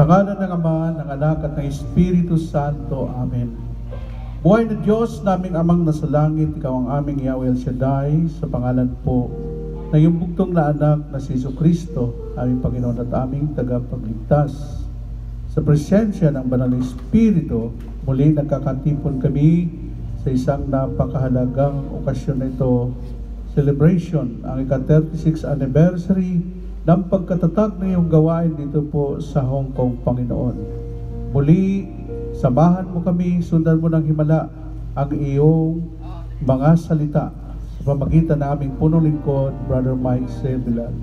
Sa ngalan ng Ama, ng Anak at ng Espiritu Santo. Amen. Buhay na Diyos, naming Amang nasa langit, Ikaw ang aming Yahweh El Shaddai, sa pangalan po na iyong bugtong na anak na si Jesucristo, aming Panginoon at aming tagapagligtas. Sa presensya ng Banal na Espiritu, muli nagkakatipon kami sa isang napakahalagang okasyon na ito, celebration, ang ika-36 anniversary ng pagkatatag ng iyong gawain dito po sa Hong Kong, Panginoon. Muli, samahan mo kami, sundan mo ng himala ang iyong mga salita sa pamagitan ng aming punong lingkod, Brother Mike Sebilan.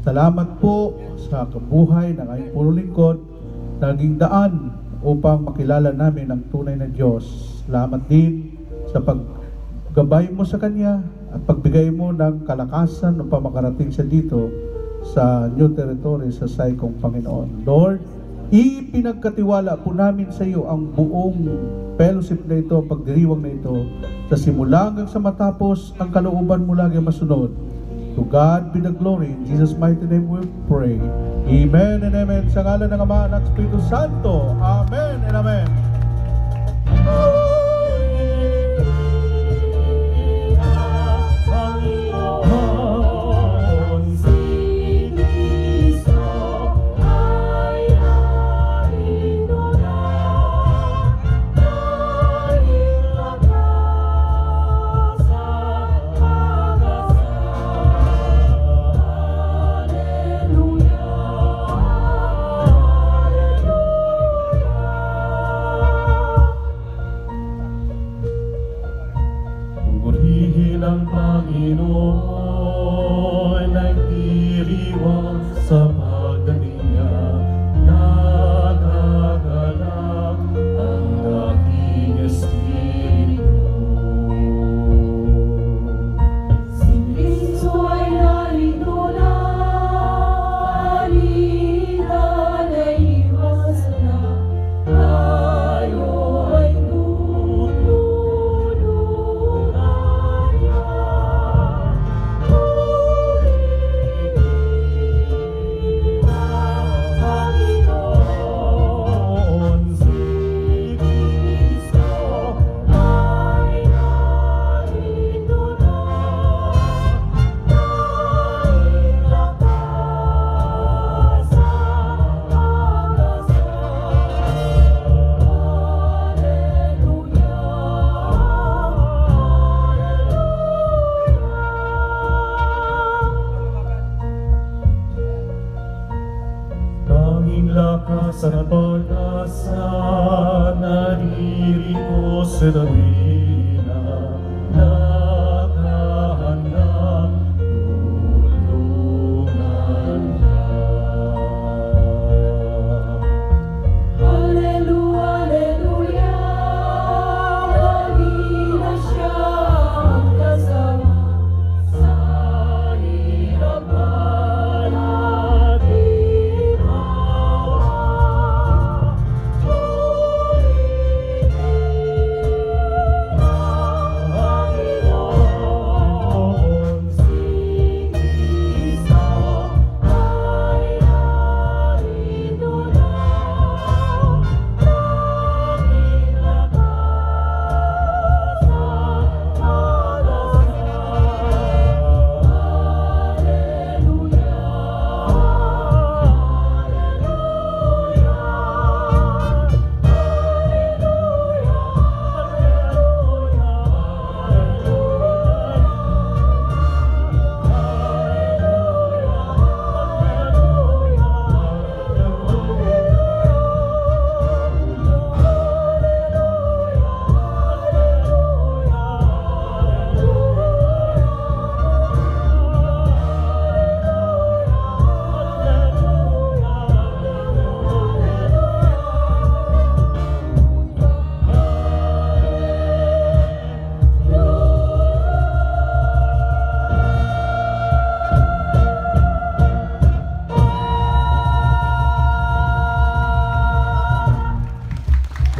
Salamat po sa kabuhay ng aming punong lingkod na naging daan upang makilala namin ang tunay na Diyos. Salamat din sa paggabay mo sa Kanya at pagbigay mo ng kalakasan upang makarating siya dito sa new territory sa Saikong, Panginoon. Lord, ipinagkatiwala po namin sa iyo ang buong fellowship na ito, ang pagdiriwang na ito, sa simula hanggang sa matapos, ang kalooban mo lagi masunod. To God be the glory. In Jesus' mighty name we pray. Amen and amen. Sa ngalan ng Ama at Espiritu Santo. Amen and amen. Ang Panginoon ay diriwang sa pagdating niya. Nagagalak ang aking espiritu. Si Kristo ay narito na, halina na'y iwasan na, tayo ay lakas at pag-asa naririto sa dawina, nakahandang tulungan ka. Hallelujah, hallelujah, halina siya ang kasama sa hirap natin.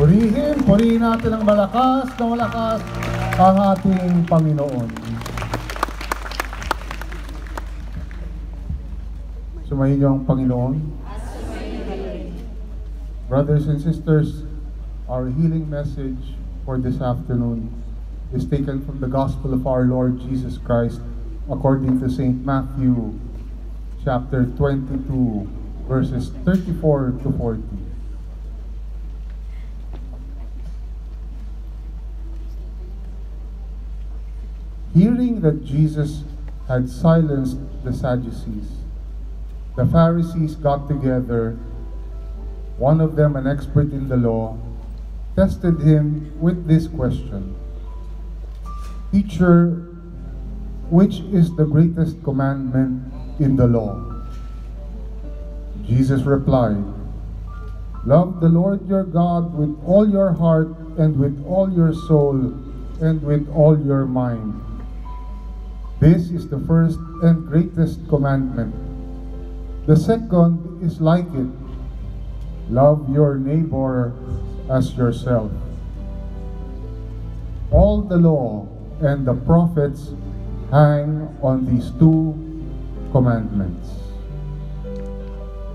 Purihin natin ng malakas na malakas ang ating Panginoon. Sumayin niyo ang Panginoon. Brothers and sisters, our healing message for this afternoon is taken from the Gospel of our Lord Jesus Christ according to St. Matthew chapter 22 verses 34 to 40. Hearing that Jesus had silenced the Sadducees, the Pharisees got together. One of them, an expert in the law, tested him with this question: Teacher, which is the greatest commandment in the law? Jesus replied, Love the Lord your God with all your heart and with all your soul and with all your mind. This is the first and greatest commandment. The second is like it. Love your neighbor as yourself. All the law and the prophets hang on these two commandments.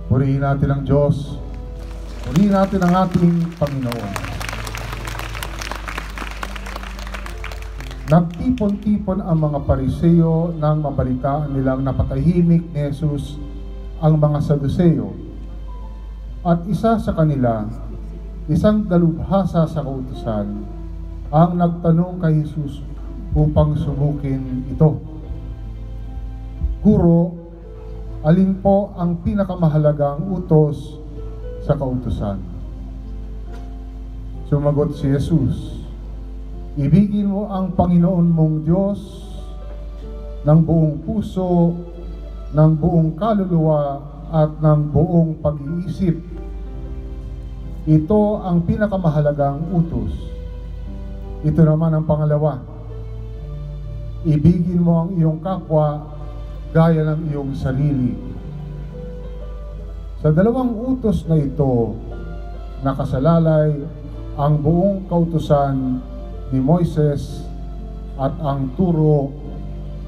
Purihin natin ang Diyos. Purihin natin ang ating Panginoon. Nagtipon-tipon ang mga Pariseo nang mabalitaan nilang napatahimik ni Jesus ang mga Saduseo. At isa sa kanila, isang dalubhasa sa kautusan, ang nagtanong kay Jesus upang subukin ito. Guro, alin po ang pinakamahalagang utos sa kautusan? Sumagot si Jesus, ibigin mo ang Panginoon mong Diyos ng buong puso, ng buong kaluluwa, at ng buong pag-iisip. Ito ang pinakamahalagang utos. Ito naman ang pangalawa. Ibigin mo ang iyong kapwa gaya ng iyong sarili. Sa dalawang utos na ito, nakasalalay ang buong kautusan ni Moises at ang turo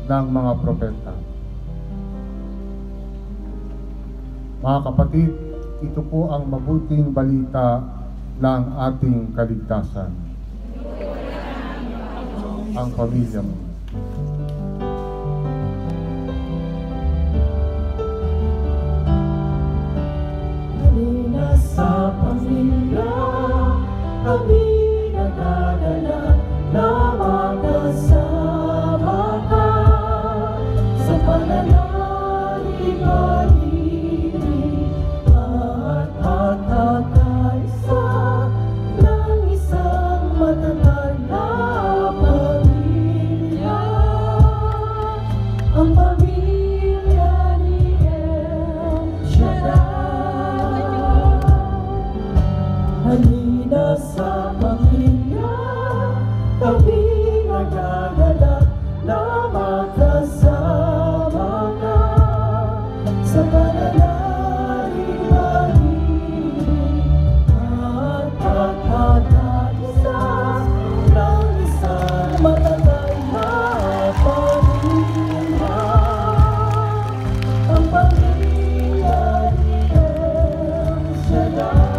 ng mga propeta. Mga kapatid, ito po ang mabuting balita ng ating kaligtasan. Ang pamilya mo. Halina sa pamilya, kami nagdadala na magkasama ka sa pananalig at pagkakaisa ng isang matagal na pamilya. Ang pamilya ni El Shaddai. Halina sa pamilya, kami nagdadala na magkasama ka sa pananalig at pagkakaisa ng isang matagal na pamilya. Ang pamilya ni El Shaddai.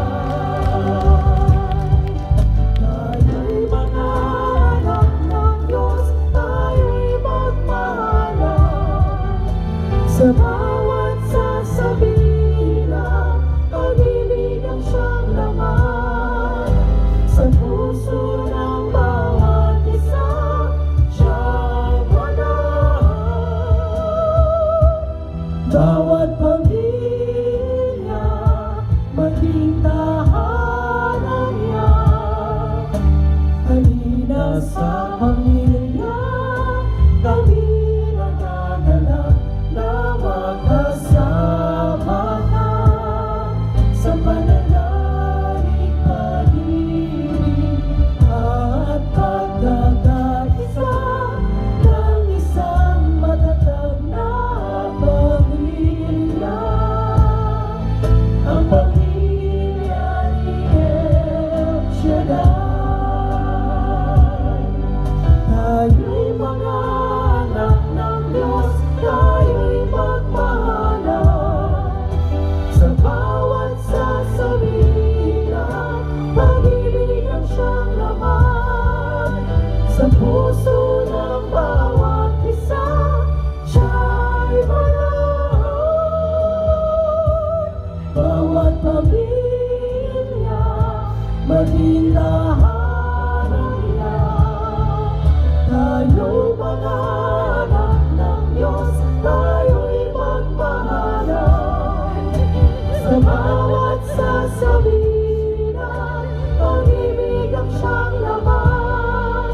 maging tahanan niya. Tayo'y mga anak ng Diyos, tayo'y magmahalan. Sa bawat sasabihin at pag-ibig ang siyang laman.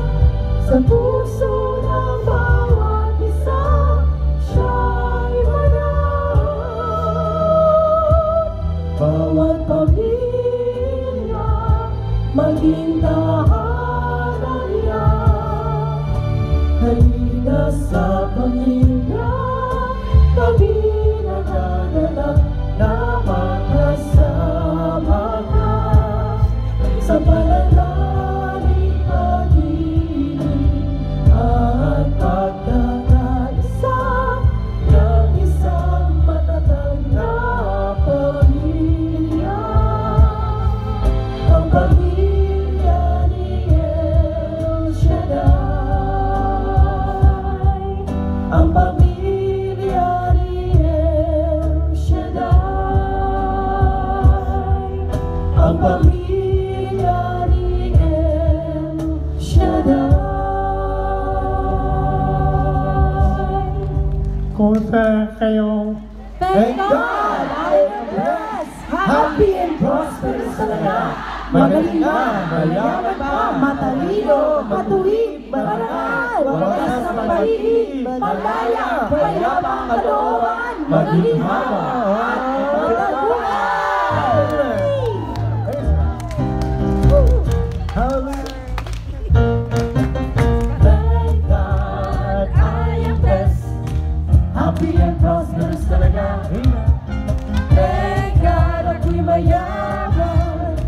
Sa puso ng bawat isa, siya'y manahan. Bawat pamilya, maging tahanan niya. Halina sa pamilya, kami nanganganak na magkasama ka. Sa panalangin, pag-ibig at pagkakaisa ng isang matatag na pamilya. Ang pamilya ni El Shaddai. Ang pamilya ni El Shaddai. Ang pamilya ni El Shaddai. Kumusta kayo? Thank God, I am blessed, happy and prosperous talaga. Magaling na, mayaman pa, matalino, matuwid, marangal, wagas ng pag-ibig, malaya, payapang kalooban, maginhawa, at matagumpay. Thank God, I am blessed, happy and prosperous talaga. Thank God, ako'y mayaman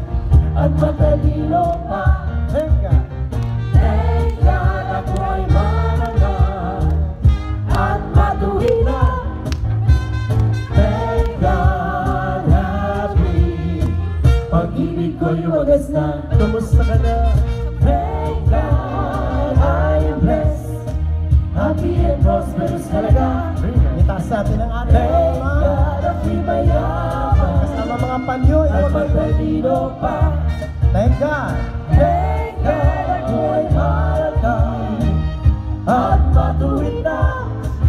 at matalino pa. Thank God. Thank God, ako'y marangal at matuwid na. Thank God, happy, pag-ibig ko'y wagas na. Kumusta ka na? Thank God, I am blessed, happy and prosperous talaga. Itaas natin ang ating Thank God, ako'y mayaman kasama mga panyo. at matalino pa. Thank God. Thank God, ako'y marangal at matuwid na.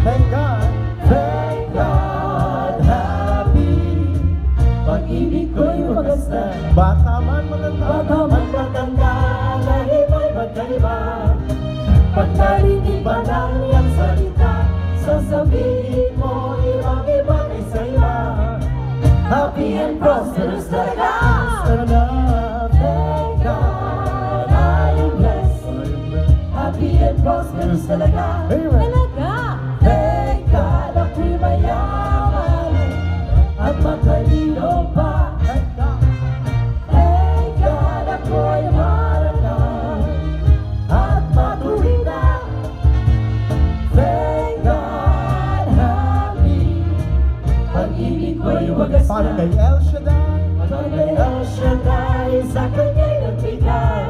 Thank God. Thank God, happy, pag-ibig ko'y wagas na. Bata man, maganda. Baka man matanda, lahima'y magkaiba. Pag narinig ba ng iyang salita, sasabihin mo ibang-ibang isa-iba. Happy and prosperous talaga. Thank God, I am blessed, happy and prosperous talaga. Talaga. Thank God, ako'y mayaman at matalino pa. Thank God, ako'y marangal at matuwid na. Thank God, happy, pag-ibig ko'y wagas Para na. kay El Shaddai. Pag El Shaddai sa kanya'y nagbigay,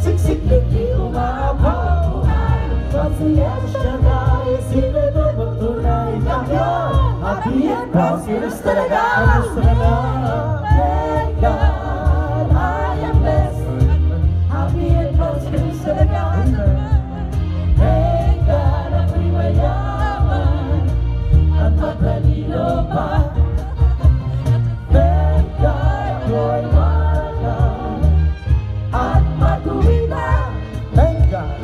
siksik-liki umaapaw. Pag si El Shaddai, sinunod tunay tayo. Happy and prosperous talaga. Thank God, I am blessed, happy and prosperous talaga. Thank God, ako'y mayaman at matalino pa. Thank God, ako'y marangal at matuwid na. Thank God.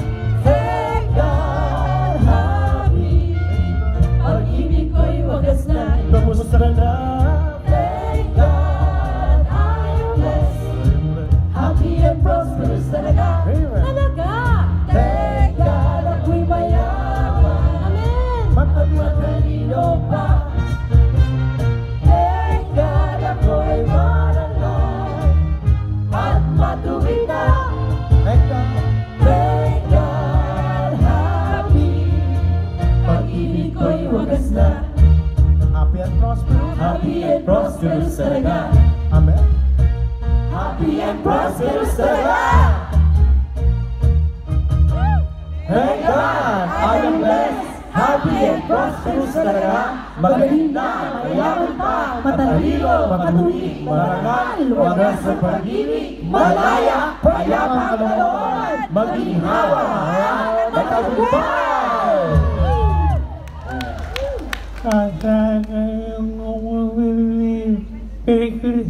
Thank God, happy, pag-ibig ko'y wagas na. Kumusta ka na? Thank God, I am blessed, happy and prosperous talaga. Talaga. Thank God, ako'y mayaman. Amen. Matalino pa. Thank God, ako'y marangal at matuwid na. Thank God. Thank God, happy, pag-ibig ko'y wagas na. Happy and prosperous. Happy and prosperous talaga. Amen. Happy and prosperous talaga. Thank God, I am blessed, happy and prosperous talaga. magaling na, mayaman pa, matalino, matuwid, marangal, wagas sa pag-ibig, malaya, payapa ang kalooban, maginhawa, matagumpay! Sa kayong umuwi, Perikles,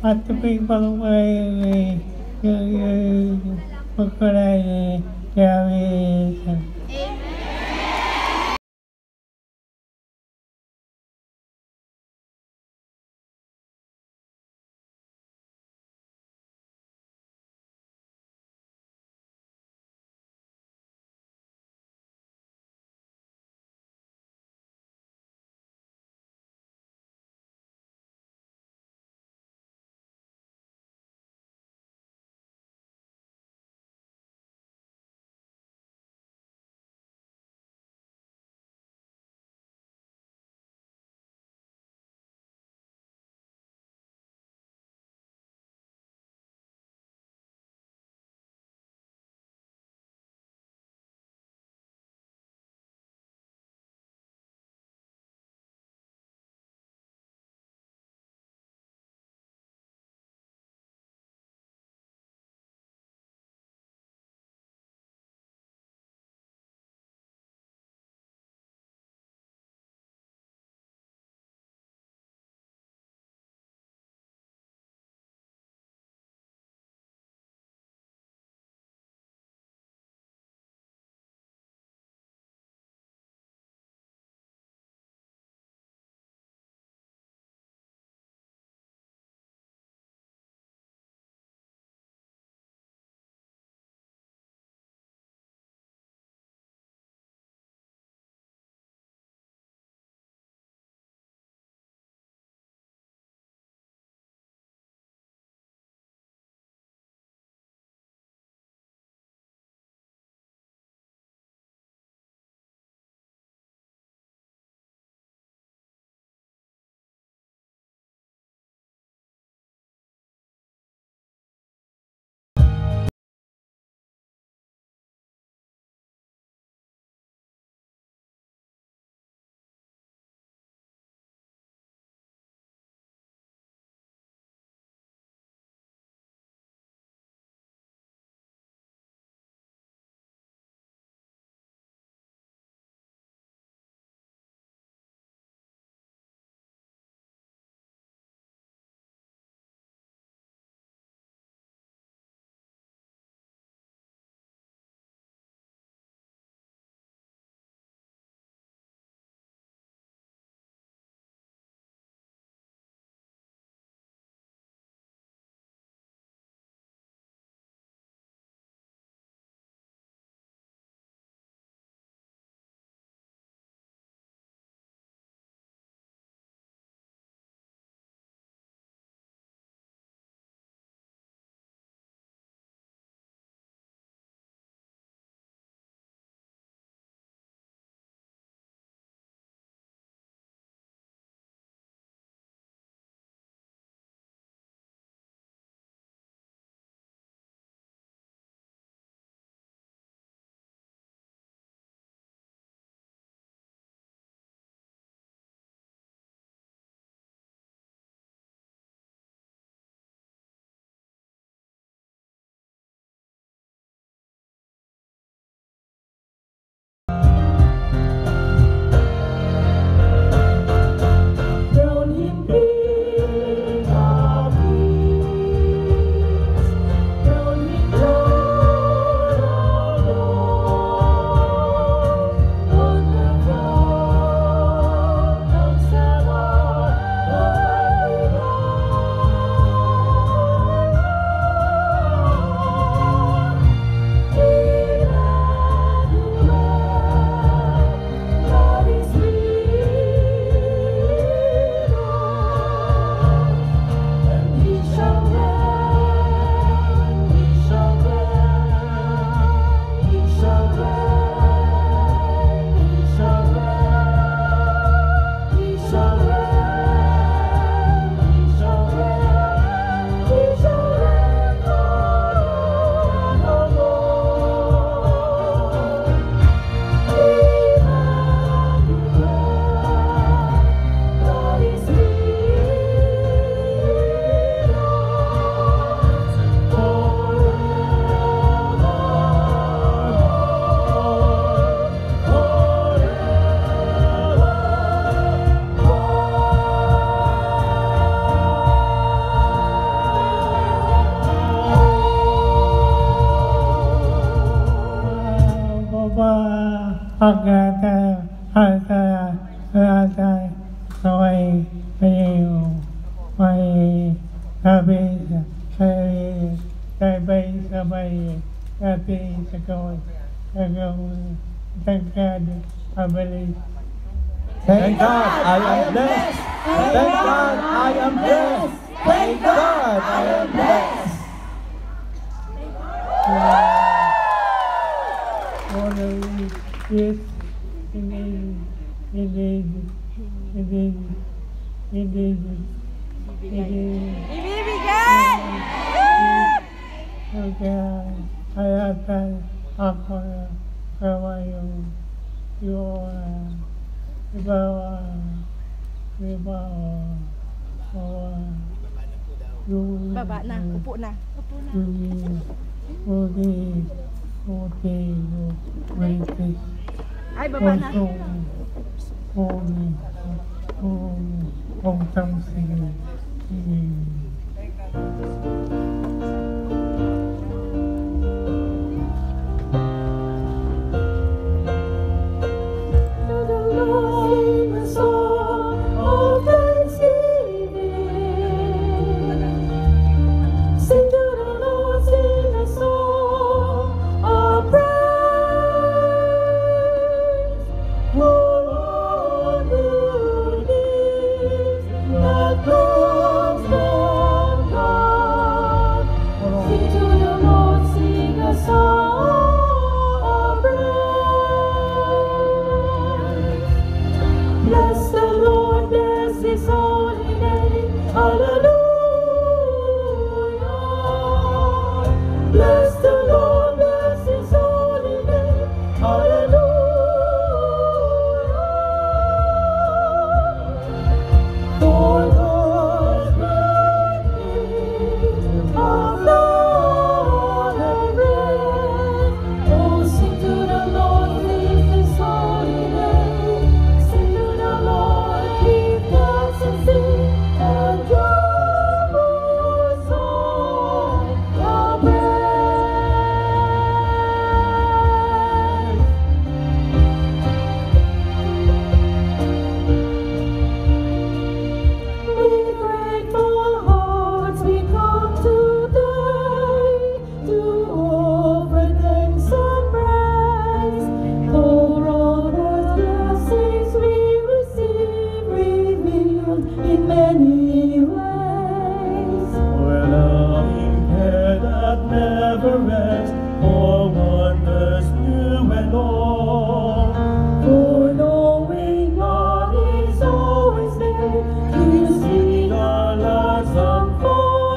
at pagpapalumay yung pagkulay, grabe. sabay-sabay natin sa kawal hanggang tangkad pabalik. Thank God, I am blessed. Thank God, I am blessed. Thank God, I am blessed. All of this, Ibibigay! Kaya hayatan ako kawa yung Baba na, upo na. Ay, baba na. Bless the Lord, bless His holy name. Hallelujah. Bless the Lord, bless His holy name. Hallelujah. For God's great name of love and grace. Oh, sing to the Lord, praise His holy name. Sing to the Lord, give thanks and sing, and join your song of praise. With grateful hearts we come today to offer thanks and praise for all the blessings we receive, revealed in many ways. For loving care that never rests, for wonders new and old. For knowing God is always there to see our lives unfold.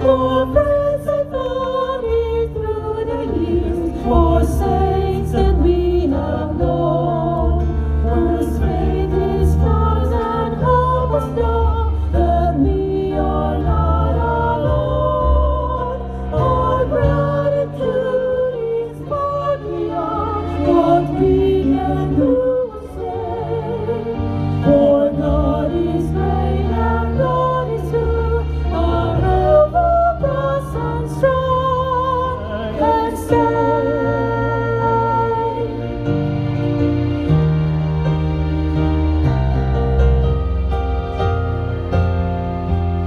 For friends and family through the years, for saints that we have known, whose faith is strong and help us know that we are not alone. Our gratitude is far beyond what we can do or say. For God is great and God is true, our help of us and strong and stay.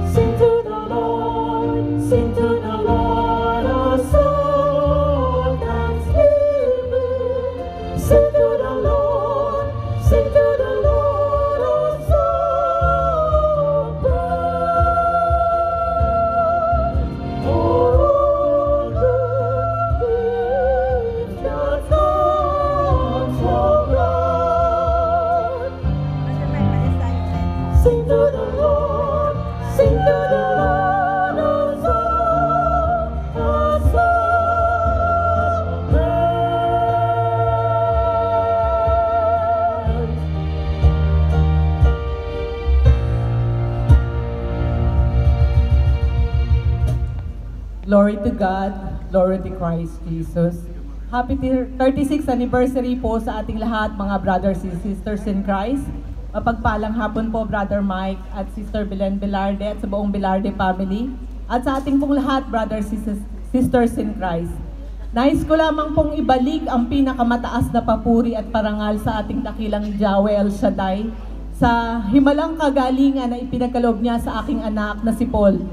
Sing to the Lord, sing to the Lord, a song of thanksgiving. Sing to the Lord, sing to the Lord, a song of praise. For all good gifts that comes from God. Sing to the Lord, sing to the Lord, a song of praise. Glory to God, glory to Christ Jesus. Happy 36th anniversary po sa ating lahat, mga brothers and sisters in Christ. Mapagpalang hapon po, Brother Mike at Sister Belen Velarde at sa buong Velarde family. At sa ating pong lahat, brothers and sisters in Christ. Nais ko lamang pong ibalik ang pinakamataas na papuri at parangal sa ating dakilang Yahweh El Shaddai sa himalang kagalingan na ipinagkaloob niya sa aking anak na si Paul.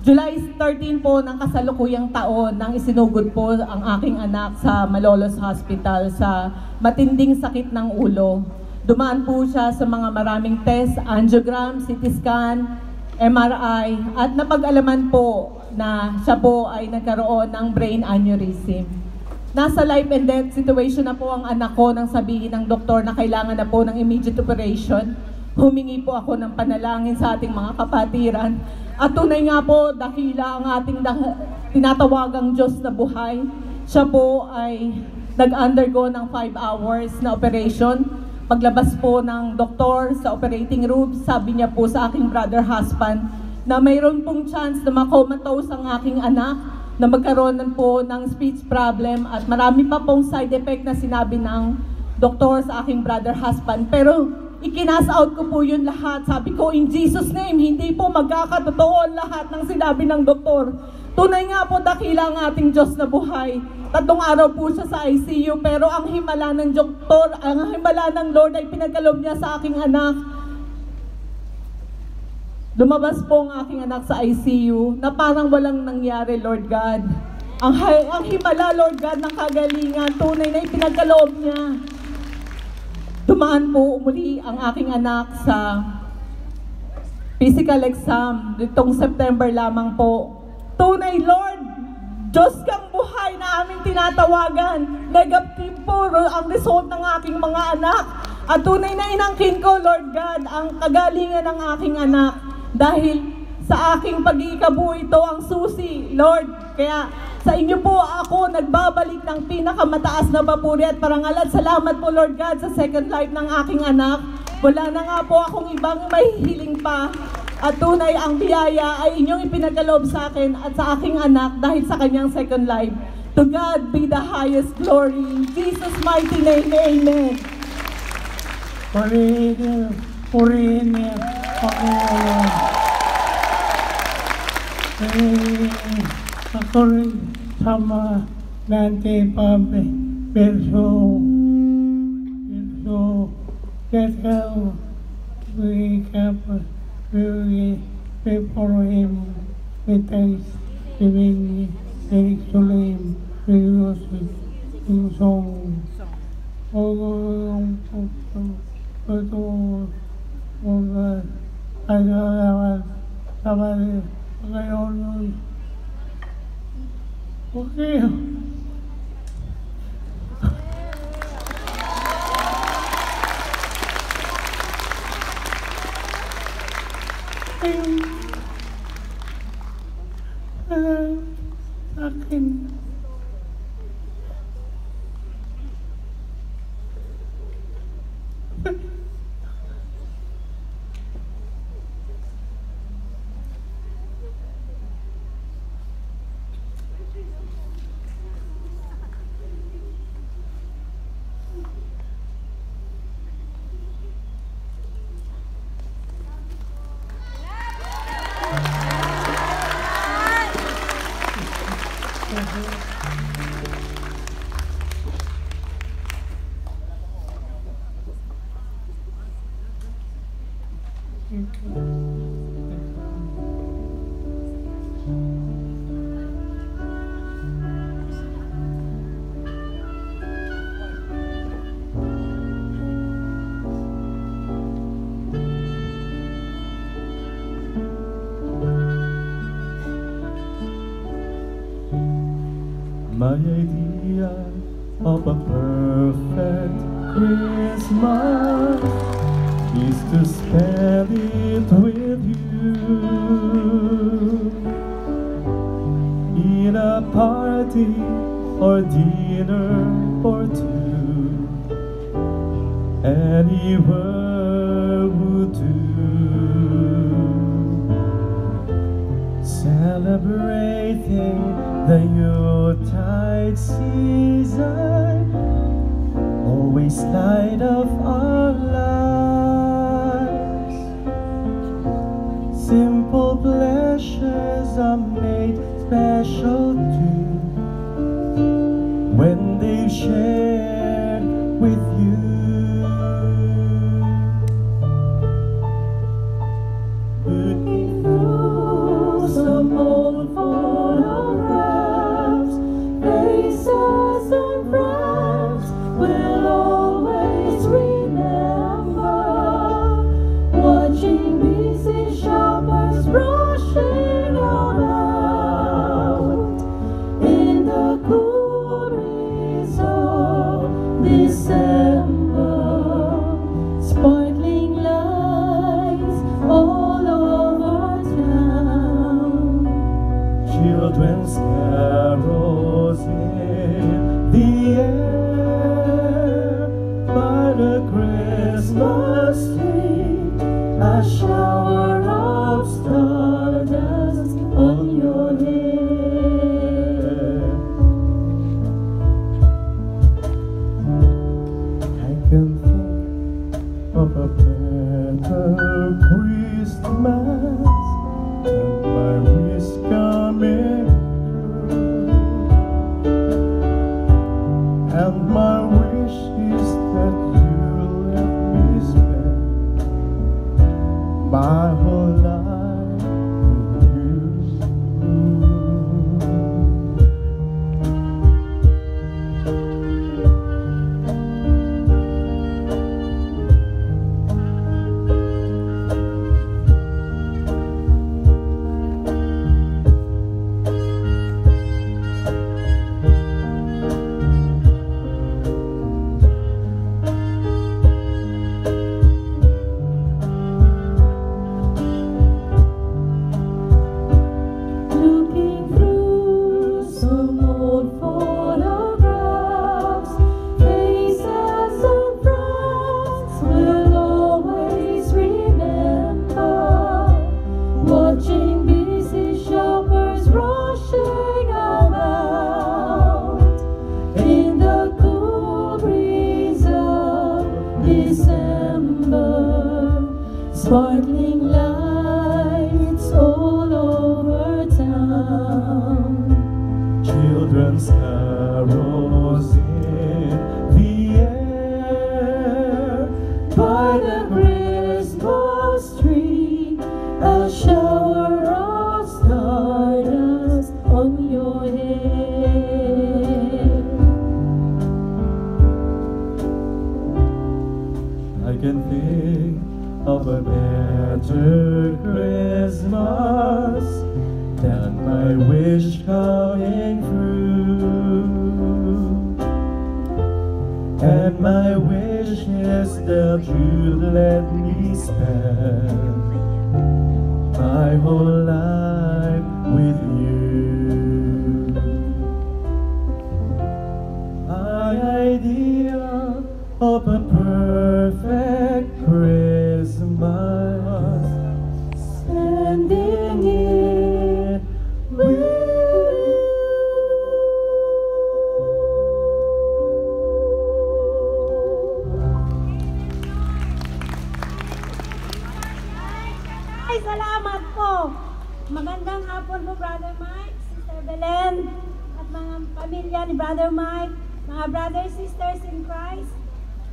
July 13 po ng kasalukuyang taon nang isinugod po ang aking anak sa Malolos Hospital sa matinding sakit ng ulo. Dumaan po siya sa mga maraming test, angiogram, CT scan, MRI, at napag-alaman po na siya po ay nagkaroon ng brain aneurysm. Nasa life and death situation na po ang anak ko nang sabihin ng doktor na kailangan na po ng immediate operation. Humingi po ako ng panalangin sa ating mga kapatiran. At tunay nga po, dakila ang ating tinatawagang Diyos na buhay. Siya po ay nag-undergo ng 5 hours na operation. Paglabas po ng doktor sa operating room, sabi niya po sa aking brother husband na mayroon pong chance na makomatose ang aking anak, na magkaroon po ng speech problem at marami pa pong side effect na sinabi ng doktor sa aking brother husband. Pero ikinas out ko po yun lahat. Sabi ko, in Jesus name, hindi po magkakatotoo lahat ng sinabi ng doktor. Tunay nga po, dakila ang ating Diyos na buhay. 3 araw po siya sa ICU, pero ang himala ng doktor, ang himala ng Lord ay pinagkaloob niya sa aking anak. Lumabas po ang aking anak sa ICU na parang walang nangyari, Lord God. Ang himala, Lord God, ng kagalingan, tunay na ipinagkaloob niya. Dumaan po muli ang aking anak sa physical exam nitong September lamang po. Tunay, Lord, Diyos kang buhay na aming tinatawagan. Negative po ang result ng aking mga anak. At tunay na inangkin ko, Lord God, ang kagalingan ng aking anak. Dahil sa aking pag-iikabu ito ang susi, Lord. Kaya sa inyo po ako nagbabalik ng pinakamataas na papuri at parangal at salamat po, Lord God, sa second life ng aking anak. Wala na nga po akong ibang mahihiling pa. At tunay ang biyaya ay inyong ipinagkaloob sa akin at sa aking anak dahil sa kanyang second life. To God be the highest glory. In Jesus' mighty name, amen. Purihin niya, Panginoon. Ako rin sama natin verso Jethro, we pray for him with thanksgiving, excellent, rejoicing in song. Okay. Akin. My idea of a perfect Christmas is to spend it with you in a party or dinner or two. Anywhere would do. Celebrating the Yuletide season, always light of our lives. Simple pleasures are made special too when they share with you. Good news children's carols in the air, by the Christmas tree, a shower of stardust on your head. I can think of a better Christmas than my wish coming true. And my wish is that you let me spend my whole life with you. Looking through some old photographs, faces and friends will always remember. Watching busy shoppers rushing about in the cool breeze of December, sparkling lights all over town. Children's carols in the air, By the Christmas tree, a shower of stardust on your head. I can think of a better Christmas than my wish coming true. And my wish is that you let me spend my whole life with you. My idea of a perfect Christmas, Spending it with Ay, salamat po. Magandang hapon po, Brother Mike, Sister Belen, at mga pamilya ni Brother Mike, mga brothers, sisters in Christ.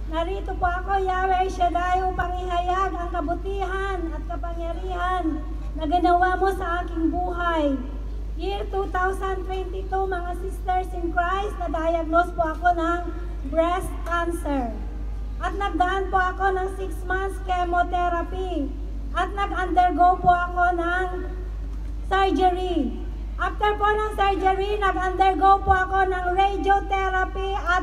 Narito po ako, Yahweh Shaddai, upang ihayag ang kabutihan at kapangyarihan na ginawa mo sa aking buhay. Year 2022, mga sisters in Christ, na-diagnose po ako ng breast cancer. At nagdaan po ako ng 6 months chemotherapy. At nag-undergo po ako ng surgery. After po ng surgery, nag-undergo po ako ng radiotherapy at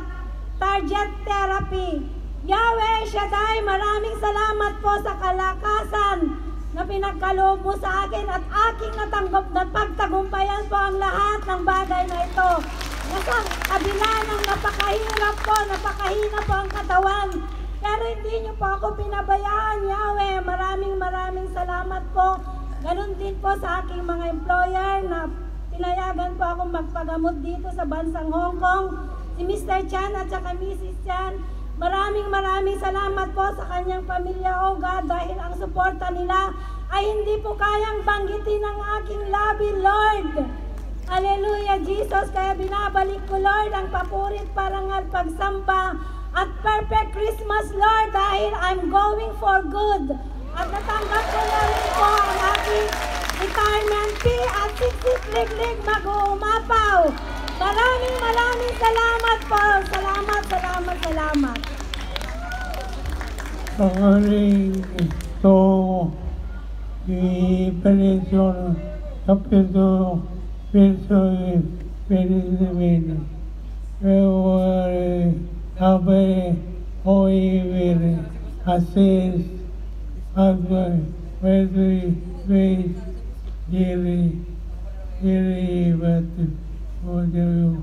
target therapy. Yahweh Shaddai, maraming salamat po sa kalakasan na pinagkaloob mo sa akin at aking natanggap na pagtagumpayan po ang lahat ng bagay na ito. Nasa kabila ng napakahirap po, napakahina po ang katawan. Pero hindi niyo po ako pinabayaan, Yahweh. Maraming salamat po. Ganon din po sa aking mga employer na pinayagan po akong magpagamot dito sa bansang Hong Kong. Si Mr. Chan at saka Mrs. Chan. Maraming salamat po sa kanyang pamilya, O God, dahil ang suporta nila ay hindi po kayang banggitin ng aking labi, Lord. Hallelujah, Jesus. Kaya binabalik ko, Lord, ang papurit, parangal, pagsamba, at perfect Christmas, Lord, dahil I'm going for good. At natanggap ko na rin po ang aking retirement fee at 60 lig mag-uumapaw. Maraming salamat po. Salamat. According to the Revelation chapter 2, verse 27, where Yahweh, will assist us with grace daily. iribat ojo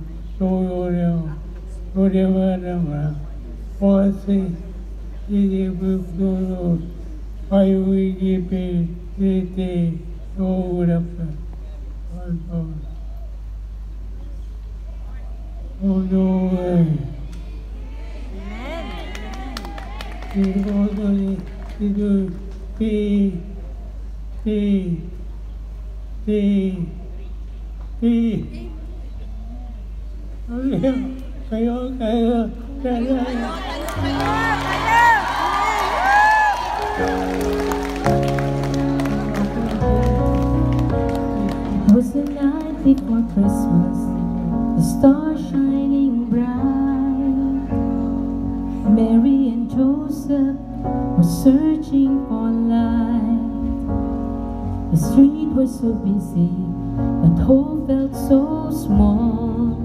ore varama osi iri bukdoro ayuigi pe rete orapa ojo itu kayo It was the night before Christmas, the stars shining bright. Mary and Joseph were searching for light. The street was so busy, but home felt so small.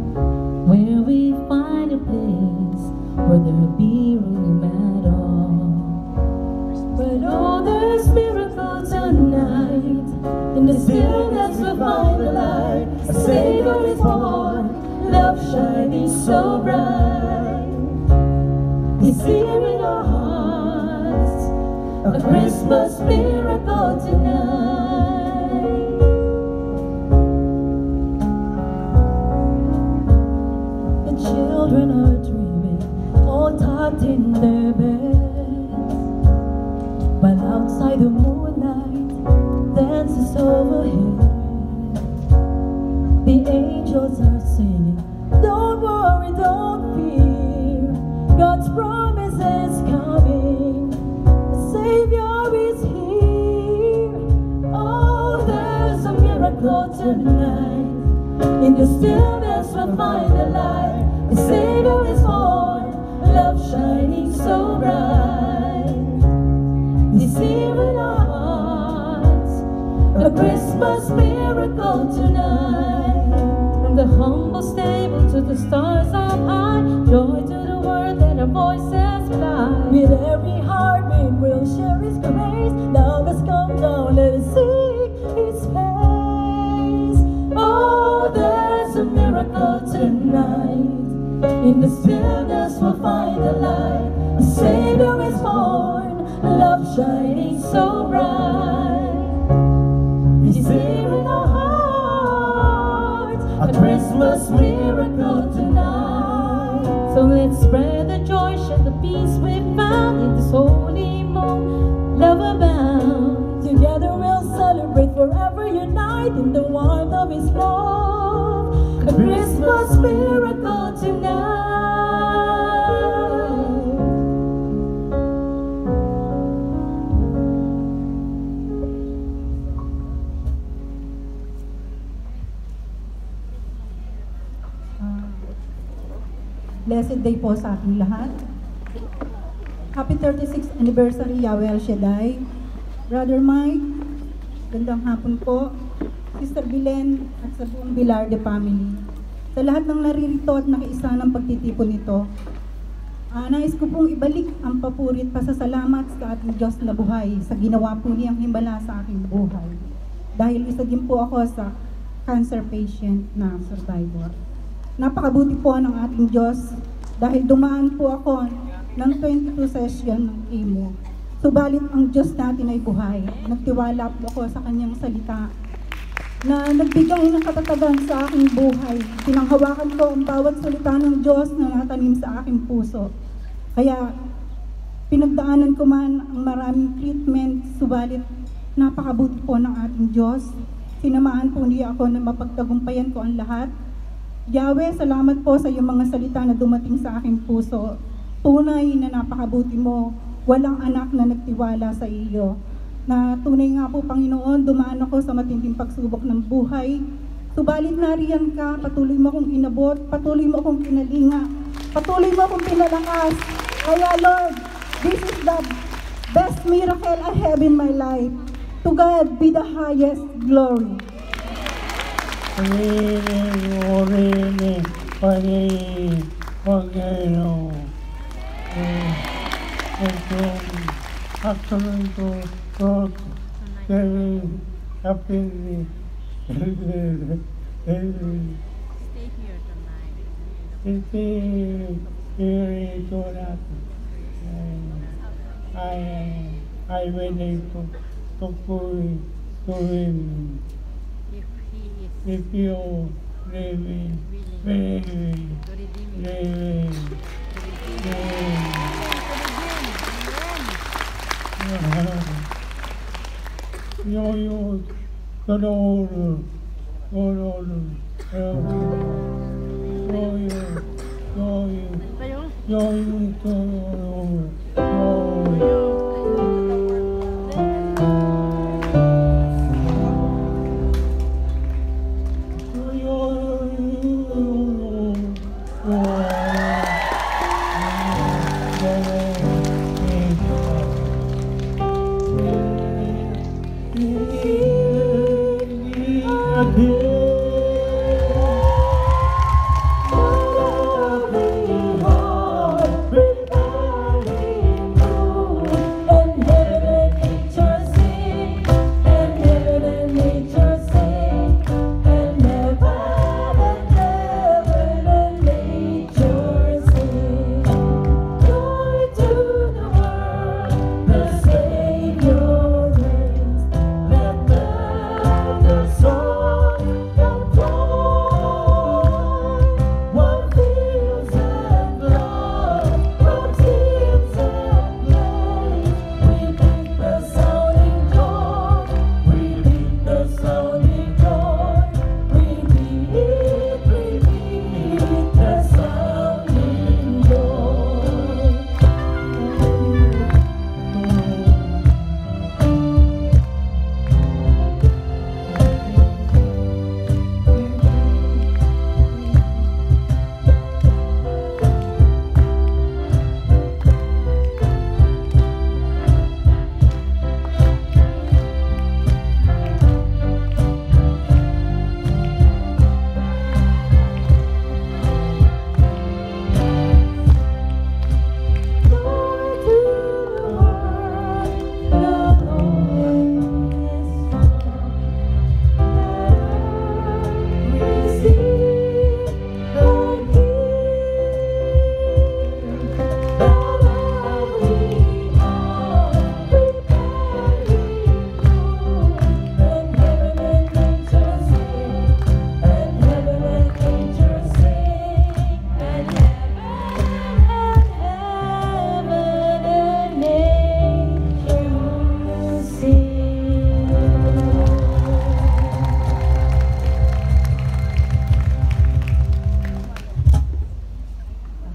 Where we find a place where there'll be room at all. But oh, there's miracles tonight. In the stillness we'll find the light. A Savior is born, love shining so bright. He's here in our hearts, a Christmas miracle tonight. The children are dreaming, all tucked in their beds, while outside the moonlight dances overhead. The angels are singing, don't worry, don't fear, God's promise is coming, the Savior is here. Oh, there's a miracle tonight. In the stillness we'll find the light. The Savior is born, love shining so bright. He's here in our hearts, a Christmas miracle tonight. From the humble stable to the stars up high, joy to the world that our voices fly. With every heartbeat we'll share His grace. Love has come down, let us seek His face. Oh, there's a miracle tonight. In the stillness we'll find the light. A Savior is born, love shining so bright. He's here in our hearts, a Christmas miracle tonight. So let's spread the joy, share the peace we found in this holy moment, love abound. Together we'll celebrate, forever unite in the warmth of His love, a Christmas miracle tonight. Blessed day po sa ating lahat. Happy 36th anniversary, Yahweh El Shaddai. Brother Mike, gandang hapon po. Sister Belen at sa buong Bilarde family. Sa lahat ng naririto at nakiisa ng pagtitipon nito, nais ko pong ibalik ang papurit pasasalamat sa ating Diyos na buhay sa ginawa po niyang himala sa aking buhay. Dahil isa din po ako sa cancer patient na survivor. Napakabuti po ng ating Diyos dahil dumaan po ako ng 22 session ng chemo. Subalit ang Diyos natin ay buhay. Nagtiwala po ako sa kanyang salita na nagbigay ng katatagan sa aking buhay. Pinanghawakan ko ang bawat salita ng Diyos na natanim sa aking puso. Kaya pinagdaanan ko man ang maraming treatment, subalit napakabuti po ng ating Diyos. Sinamahan po niya ako na mapagtagumpayan ko ang lahat. Yahweh, salamat po sa iyong mga salita na dumating sa aking puso. Tunay na napakabuti mo. Walang anak na nagtiwala sa iyo. Na tunay nga po, Panginoon, dumaan ako sa matinding pagsubok ng buhay. Subalit nariyan ka, patuloy mo akong inabot, patuloy mo akong kinalinga, patuloy mo akong pinalakas. Kaya Lord, this is the best miracle I have in my life. To God be the highest glory. Orene, Pagano, Actually, to Kevin, Kapili, Espiritu natin. I willing to pray to him. If you living, you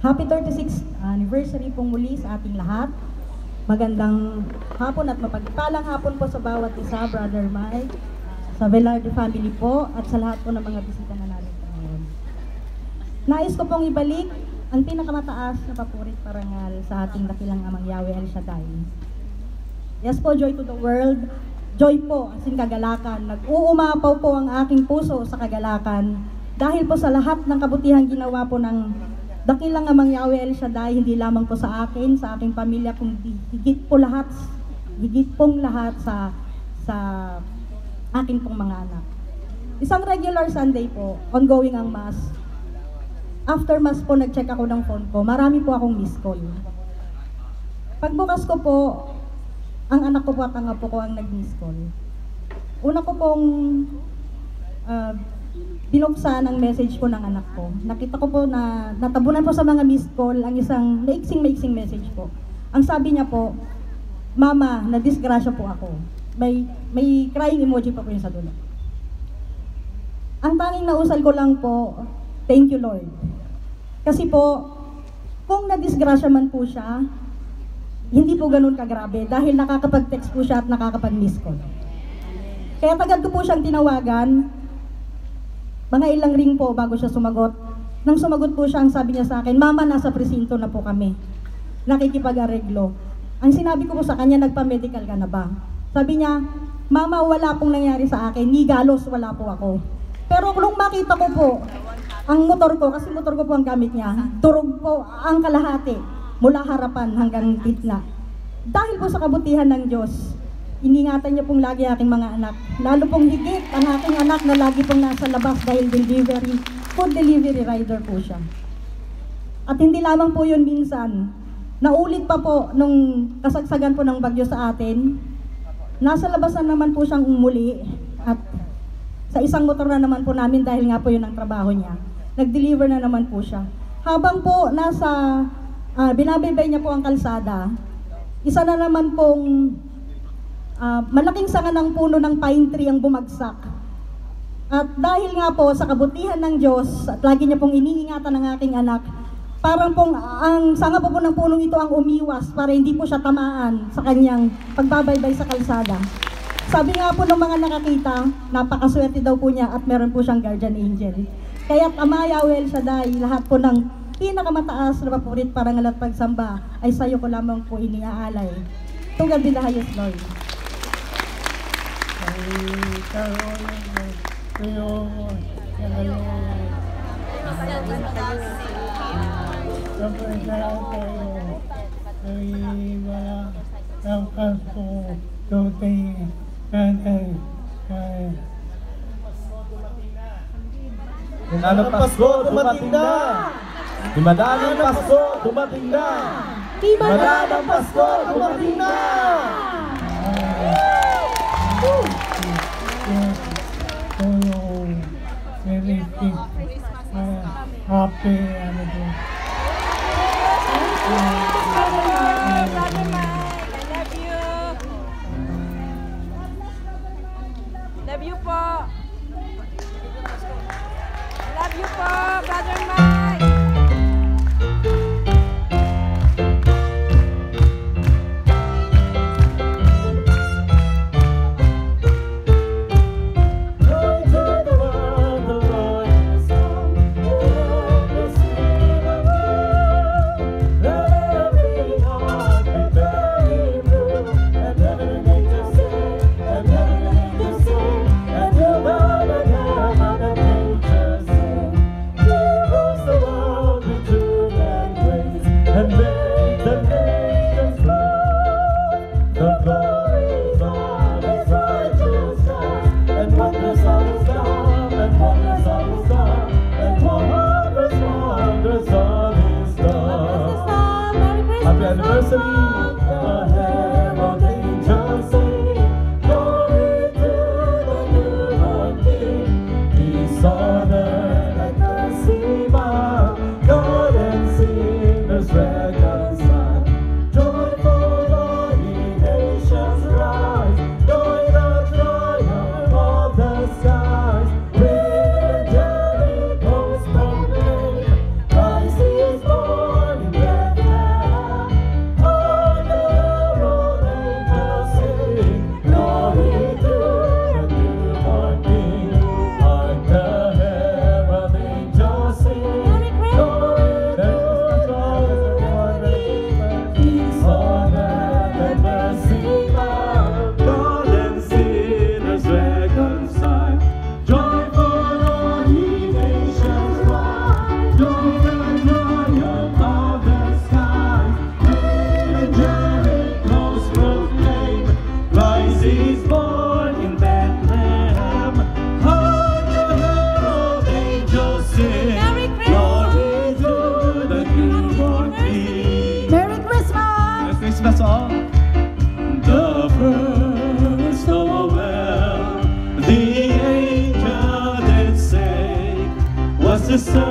Happy 36th anniversary pong muli sa ating lahat. Magandang hapon at mapagpalang hapon po sa bawat isa, Brother Mike, sa Velarde family po, at sa lahat po ng mga bisita na narito ngayon. Nais ko pong ibalik ang pinakamataas na papurit parangal sa ating dakilang amang Yahweh El Shaddai. Yes po, joy to the world. Joy po, as in kagalakan. Nag-uumapaw po ang aking puso sa kagalakan dahil po sa lahat ng kabutihang ginawa po ng dakilang amang Yahweh El Shaddai, hindi lamang po sa akin, sa aking pamilya, kundi higit pong lahat sa akin pong mga anak. Isang regular Sunday po, ongoing ang Mass. After Mass po, nag-check ako ng phone ko, marami po akong missed call. Pagbukas ko po, ang anak ko po at ang apo ko ang nag-miss call. Una ko pong binuksan ang message po ng anak ko. Nakita ko po na natabunan po sa mga missed call ang isang maiksing message po. Ang sabi niya po, "Mama, na-disgrasya po ako." May crying emoji pa po yun sa dulo. Ang tanging nausal ko lang po, thank you Lord. Kasi po, kung na-disgrasya man po siya, hindi po ganun kagrabe dahil nakakapag-text po siya at nakakapag-miss call. Kaya tagad ko po siyang tinawagan, mga ilang ring po bago siya sumagot. Nang sumagot po siya, ang sabi niya sa akin, "Mama, nasa presinto na po kami. Nakikipag-areglo." Ang sinabi ko po sa kanya, "Nagpa-medical ka na ba?" Sabi niya, "Mama, wala pong nangyari sa akin. Ni galos, wala po ako." Pero nung makita ko po, ang motor ko, kasi motor ko po ang gamit niya, durog po ang kalahati mula harapan hanggang gitna. Dahil po sa kabutihan ng Diyos, iningatan niyo pong lagi aking mga anak. Lalo pong higit ang aking anak na lagi pong nasa labas dahil food delivery rider po siya. At hindi lamang po yun minsan, naulit pa po nung kasagsagan po ng bagyo sa atin, nasa labasan naman po siyang umuli at sa isang motor na naman po namin dahil nga po yun ang trabaho niya. Nag-deliver na naman po siya. Habang po nasa binabaybay niya po ang kalsada, isa na naman pong malaking sanga ng puno ng pine tree ang bumagsak. At dahil nga po sa kabutihan ng Diyos at lagi niya pong iniingatan ng aking anak, parang pong ang sanga po ng punong ito ang umiwas para hindi po siya tamaan sa kanyang pagbabaybay sa kalsada. Sabi nga po ng mga nakakita, napakaswerte daw po niya at meron po siyang guardian angel. Kaya't Ama Yahweh El Shaddai, lahat po ng pinakamataas na papurit parangal at pagsamba ay sa iyo ko lamang po iniaalay. To God be the highest, Lord. Dinadang Pasko, dumating na! Dimadaan Pasko, dumating na! Dimadaan Pasko, dumating na! Happy ano po. Brother Mike, I love you. Love you po. Love you po, Brother Mike. The sun.